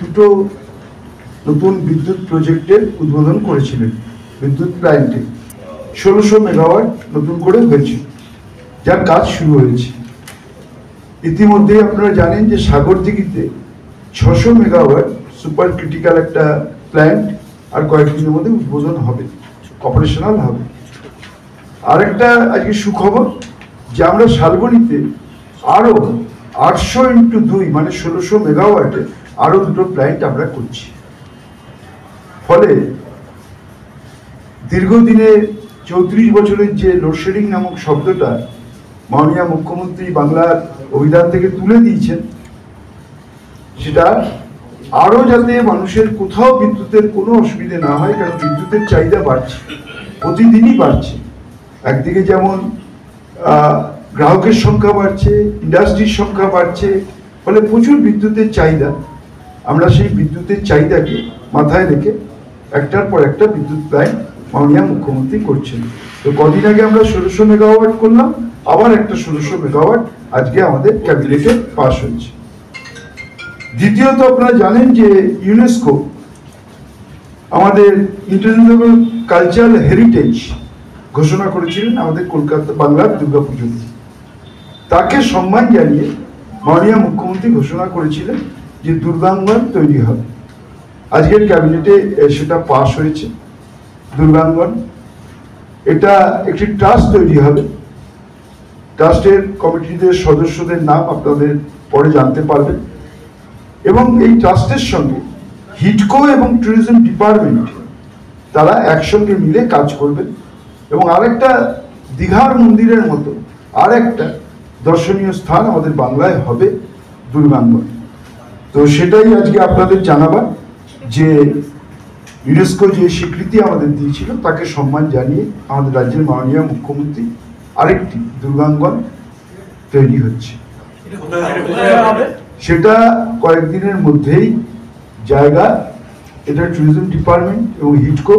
দুটো নতুন বিদ্যুৎ প্রজেক্টের উদ্বোধন করেছিলেন। বিদ্যুৎ প্ল্যান্টে 1600 মেগাওয়াট নতুন করে হয়েছে, যার কাজ শুরু হয়েছে। ইতিমধ্যে আপনারা জানেন যে সাগরদিঘিতে 600 মেগাওয়াট সুপার ক্রিটিক্যাল একটা প্ল্যান্ট আর কয়েকদিনের মধ্যে উদ্বোধন হবে, অপারেশনাল হবে। আর একটা আজকে সুখবর যে আমরা শালবনীতে আরো 800x2 মানে 1600 মেগাওয়াটে আরো দুটো প্ল্যান্ট আমরা করছি। ফলে দীর্ঘদিনে 34 বছরের যে লোডশেডিং নামক শব্দটা মাননীয় মুখ্যমন্ত্রী বাংলার অভিধান থেকে তুলে দিয়েছেন, সেটা আরো যাতে মানুষের কোথাও বিদ্যুতের কোনো অসুবিধা না হয়, কারণ বিদ্যুতের চাহিদা বাড়ছে, প্রতিদিনই বাড়ছে। একদিকে যেমন গ্রাহকের সংখ্যা বাড়ছে, ইন্ডাস্ট্রির সংখ্যা বাড়ছে, ফলে প্রচুর বিদ্যুতের চাহিদা। আমরা সেই বিদ্যুতের চাহিদাকে মাথায় রেখে একটার পর একটা বিদ্যুৎ প্ল্যান্ট মাননীয় মুখ্যমন্ত্রী করছেন। তো কদিন আগে আমরা 1600 মেগাওয়াট করলাম, আবার একটা 1600 মেগাওয়াট আজকে আমাদের ক্যাবিনেটে পাস হয়েছে। দ্বিতীয়ত আপনারা জানেন যে ইউনেস্কো আমাদের ইন্টারন্যাশনাল কালচারাল হেরিটেজ ঘোষণা করেছিলেন আমাদের কলকাতা বাংলার দুর্গাপুজোতে। তাকে সম্মান জানিয়ে মাননীয় মুখ্যমন্ত্রী ঘোষণা করেছিলেন যে দুর্গাঙ্গন তৈরি হবে। আজকের ক্যাবিনেটে সেটা পাস হয়েছে। দুর্গাঙ্গন এটা একটি ট্রাস্ট তৈরি হবে। ট্রাস্টের কমিটিদের সদস্যদের নাম আপনাদের পরে জানতে পারবেন। এবং এই ট্রাস্টের সঙ্গে হিডকো এবং ট্যুরিজম ডিপার্টমেন্ট তারা একসঙ্গে মিলে কাজ করবেন। এবং আরেকটা দীঘার মন্দিরের মতো আরেকটা দর্শনীয় স্থান আমাদের বাংলায় হবে দুর্গাঙ্গন। তো সেটাই আজকে আপনাদের জানাবার যে ইউনেস্কো যে স্বীকৃতি আমাদের দিয়েছিল তাকে সম্মান জানিয়ে আমাদের রাজ্যের মাননীয় মুখ্যমন্ত্রী আরেকটি দুর্গাঙ্গন তৈরি হচ্ছে। সেটা কয়েকদিনের মধ্যেই জায়গা, এটা ট্যুরিজম ডিপার্টমেন্ট এবং হিডকো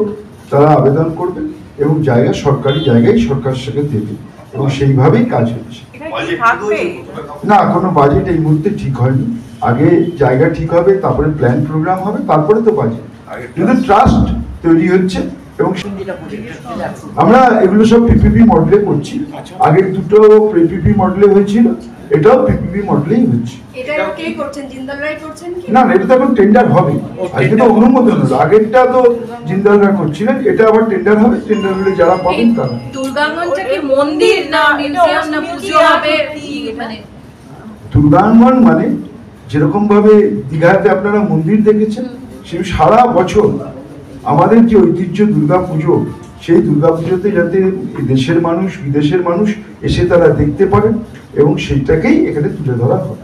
তারা আবেদন করবে এবং জায়গা সরকারি জায়গায় সরকার সেটা দেবে এবং সেইভাবেই কাজ হচ্ছে। না, কোনো বাজেট এই মুহূর্তে ঠিক হয়নি। আগে জায়গা ঠিক হবে, তারপরে প্ল্যান প্রোগ্রাম হবে, তারপরে তো বাজেট। কিন্তু ট্রাস্ট তৈরি হচ্ছে এবং আমরা এগুলো সব পিপিপি মডেলে করছি। আগের দুটো পিপিপি মডেলে হয়েছিল, এটাও পিপিপি মডেলেই হচ্ছে। না, এটা তো এখন টেন্ডার হবে। আজকে তো অনুমোদন হলো, আগেরটা তো জিন্দালরা করছিলেন, এটা আবার টেন্ডার হবে। টেন্ডার হলে যারা পাবেন তারা। দুর্গাঙ্গন মানে যেরকম ভাবে দীঘাতে আপনারা মন্দির দেখেছেন, সেই সারা বছর আমাদের যে ঐতিহ্য দুর্গাপুজো, সেই দুর্গাপুজোতে যাতে দেশের মানুষ বিদেশের মানুষ এসে তারা দেখতে পারেন এবং সেইটাকেই এখানে তুলে ধরা হবে।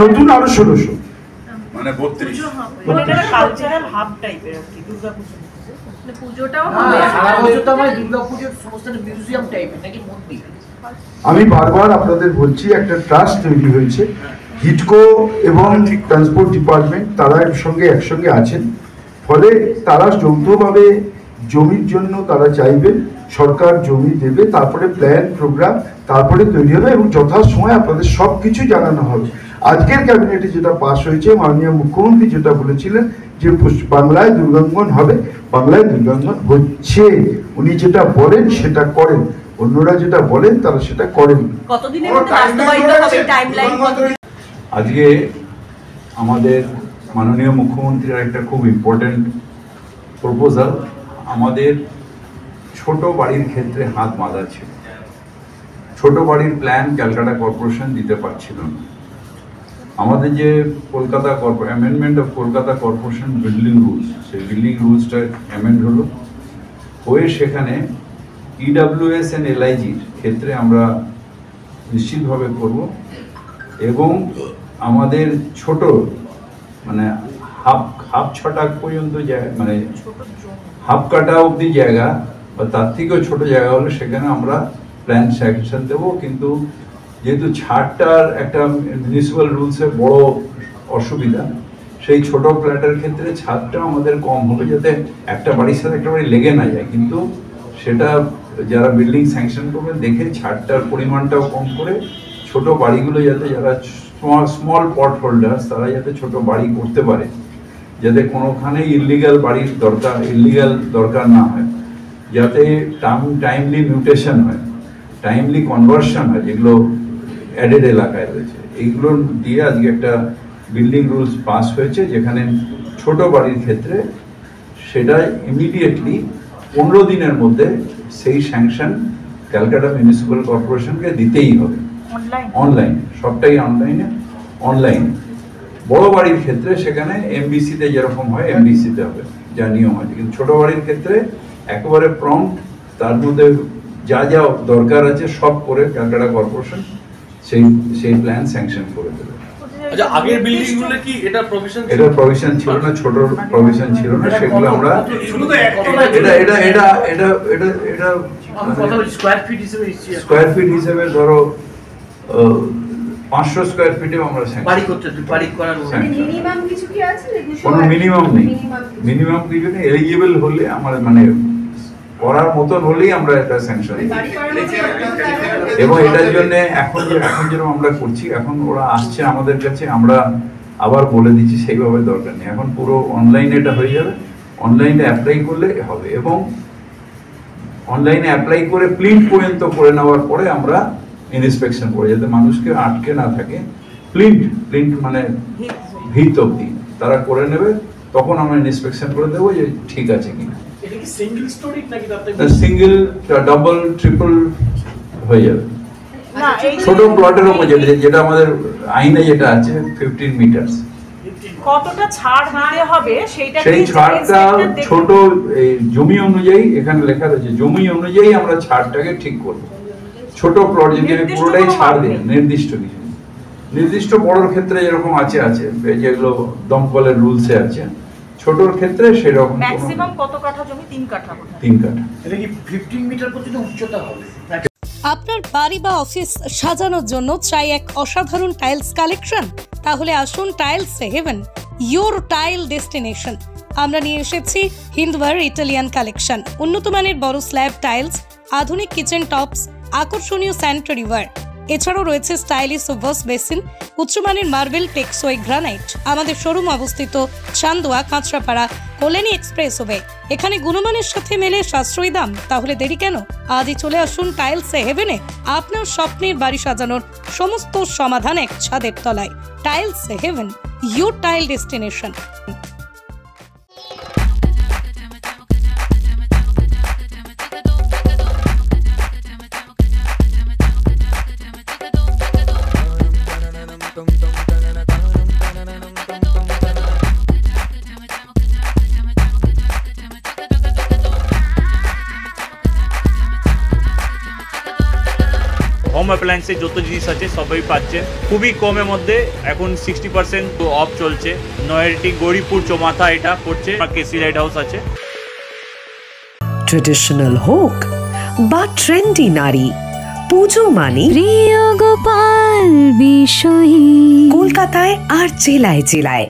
নতুন আরো 1600 মানে 32 আমি বারবার আপনাদের বলছি, একটা ট্রাস্ট তৈরি হয়েছে। হিডকো এবং ট্রান্সপোর্ট ডিপার্টমেন্ট তারা একসঙ্গে আছেন। ফলে তারা যৌথভাবে জমির জন্য তারা চাইবেন, সরকার জমি দেবে, তারপরে প্ল্যান প্রোগ্রাম তারপরে তৈরি হবে এবং যথাসময়ে আপনাদের সব কিছু জানানো হবে। আজকের ক্যাবিনেটে যেটা পাস হয়েছে, মাননীয় মুখ্যমন্ত্রী যেটা বলেছিলেন যে বাংলায় দুর্গাঙ্গন হবে, বাংলায় দুর্গাঙ্গন হচ্ছে। উনি যেটা বলেন সেটা করেন, অন্যরা যেটা বলেন তারা সেটা করেন। আজকে আমাদের মাননীয় মুখ্যমন্ত্রীর একটা খুব ইম্পর্টেন্ট প্রপোজাল। আমাদের ছোট বাড়ির ক্ষেত্রে হাত বাঁধা ছিল। ছোট বাড়ির প্ল্যান ক্যালকাটা কর্পোরেশন দিতে পারছিল না। আমাদের যে Kolkata amendment of Kolkata corporation building rules, সেই বিল্ডিং রুলসটা অ্যামেন্ড হয়ে সেখানে ইডব্লিউএস এন্ড এলআইজির ক্ষেত্রে আমরা নিশ্চিতভাবে করব এবং আমাদের ছোট মানে হাফ ছটা পর্যন্ত মানে হাফ কাটা অবধি জায়গা বা তার থেকেও ছোট জায়গা হলে সেখানে আমরা প্ল্যান স্যাংশন দেবো। কিন্তু যেহেতু ছাড়টার একটা মিউনিসিপ্যাল রুলসের বড় অসুবিধা, সেই ছোট ফ্ল্যাটের ক্ষেত্রে ছাদটা আমাদের কম হবে, যাতে একটা বাড়ির সাথে একটা বাড়ি লেগে না যায়। কিন্তু সেটা যারা বিল্ডিং স্যাংশন করবে দেখে ছাদটার পরিমাণটাও কম করে ছোট বাড়িগুলো যাতে যারা স্মল পট হোল্ডার্স তারা যাতে ছোট বাড়ি করতে পারে, যাতে কোনোখানে ইলিগাল দরকার না হয়, যাতে টাইমলি মিউটেশন হয়, টাইমলি কনভার্সন হয়, যেগুলো অ্যাডেড এলাকায় রয়েছে। এইগুলো দিয়ে আজকে একটা বিল্ডিং রুলস পাস হয়েছে, যেখানে ছোট বাড়ির ক্ষেত্রে সেটা ইমিডিয়েটলি 15 দিনের মধ্যে সেই স্যাংশন ক্যালকাটা মিউনিসিপ্যাল কর্পোরেশনকে দিতেই হবে। অনলাইন, সবটাই অনলাইন। বড় বাড়ির ক্ষেত্রে সেখানে এমবিসিতে যেরকম হয় এমবিসিতে হবে, যা নিয়ম আছে। কিন্তু ছোট বাড়ির ক্ষেত্রে একেবারে প্রম্পট, তার মধ্যে যা যা দরকার আছে সব করে ক্যালকাটা কর্পোরেশন সেই প্ল্যান স্যাংশন করে দেবে। আচ্ছা, আগের বিল্ডিংগুলো কি এটা প্রভিশন ছিল না, ছোট প্রভিশন ছিল না, সেগুলো আমরা এটা স্কয়ার ফিট হিসেবে ধরো 500 স্কয়ার ফিটেও আমরা মিনিমাম কিছু কি আছে? কোনো মিনিমাম নেই, মিনিমাম কিছু নেই। এলিজিবল হলে আমার মানে করার মতন হলেই আমরা এটা স্যাংশন, এবং এটার জন্য এখন যেরকম আমরা করছি, এখন ওরা আসছে আমাদের কাছে, আমরা আবার বলে দিচ্ছি সেইভাবে দরকার নেই, এখন পুরো অনলাইনে এটা হয়ে যাবে। অনলাইনে অ্যাপ্লাই করলে হবে, এবং অনলাইনে অ্যাপ্লাই করে প্রিন্ট পর্যন্ত করে নেওয়ার পরে আমরা ইন্সপেকশন করে, যাতে মানুষকে আটকে না থাকে। প্রিন্ট মানে ভিত অবধি তারা করে নেবে, তখন আমরা ইন্সপেকশন করে দেবো যে ঠিক আছে কিনা। সিঙ্গেল, ডাবল, ট্রিপল হয়ে যাবে। ছোট প্লটের উপর যেটা আমাদের আইনে যেটা আছে 15 মিটার। কতটা ছাড় দিতে হবে সেই ছাড়টা ছোট জমি অনুযায়ী, এখানে লেখা রয়েছে জমি অনুযায়ী আমরা ছাড়টাকে ঠিক করব। ছোট প্লট যদি পুরোটাই ছাড় দিই, নির্দিষ্ট বড়োর ক্ষেত্রে যেরকম আছে যেগুলো দমকলের রুলসে আছে, ছোটর ক্ষেত্রে সেরকম ম্যাক্সিমাম কত কাঠা জমি? 3 কাঠা। 3 কাঠা। এটা কি 15 মিটার পর্যন্ত উচ্চতা হবে? আপনার বাড়ি বা অফিস সাজানোর জন্য চাই এক অসাধারণ টাইলস কালেকশন? তাহলে আসুন tiles heaven, your tile destination. আমরা নিয়ে এসেছি হিন্দওয়ার ইটালিয়ান কালেকশন, উন্নত মানের বড় স্ল্যাব টাইলস, আধুনিক কিচেন টপস, আকর্ষণীয় স্যানিটারি ওয়্যার। এছাড়াও রয়েছে স্টাইলিশ ওয়াশ বেসিন, উচ্চমানের মার্বেল, টেকসই গ্রানাইট। আমাদের শোরুম অবস্থিত চান্দোয়া, কাঁচরাপাড়া, কল্যাণী এক্সপ্রেসওয়ে। এখানে গুণমানের সাথে মেলে সাশ্রয়ী দাম। তাহলে দেরি কেন? আজই চলে আসুন টাইলস হেভেনে। আপনার স্বপ্নের বাড়ি সাজানোর সমস্ত সমাধান এক ছাদের তলায়। Tiles heaven, your tile destination. Home অ্যাপ্লায়েন্সে যত জিনিস আছে সবই পাচ্ছেন খুবই কমের মধ্যে। এখন 60% অফ চলছে। নয়ারটি গৌরীপুর চৌমাথা এটা পড়ছে, কেসি লাইট হাউস আছে। ট্রেডিশনাল হোক বা ট্রেন্ডি নারী, পুজো মানে প্রিয় গোপাল বিষয়ী। কলকাতায় আর জেলায় জেলায়